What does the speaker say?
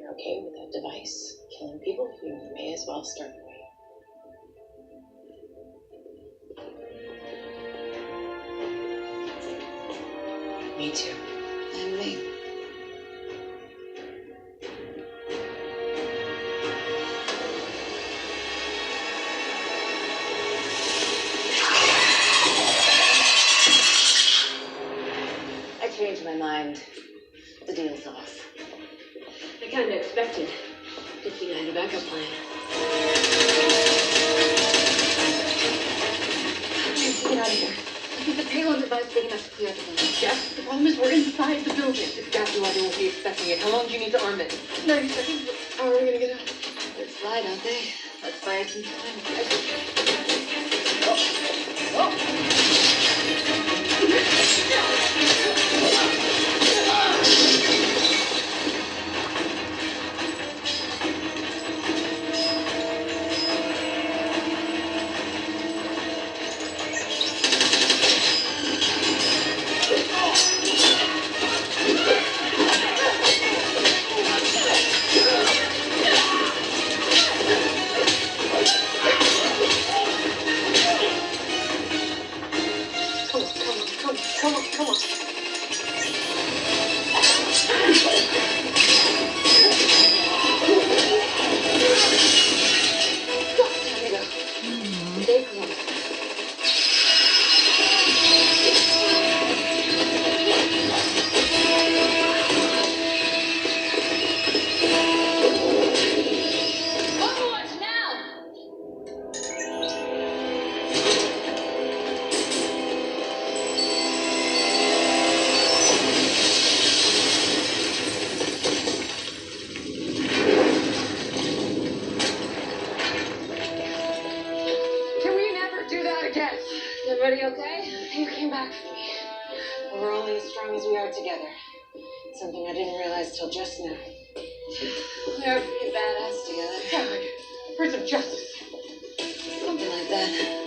you're okay with that device killing people, you may as well start away. Me too. And me. I changed my mind. The deal's off. I kind of expected. Good thing I had a backup plan. Get out of here. I think the payload device big enough to clear the building. Jeff, the problem is we're inside the building. Exactly why they won't be expecting it. How long do you need to arm it? 90 seconds. How are we gonna get out? They fly, don't they? Let's buy it some time. Come on. Stay close. Overwatch now! Can we never do that again? Everybody okay? You came back for me. But we're only as strong as we are together. Something I didn't realize till just now. We're pretty badass together. Yeah, like birds of justice. Something like that.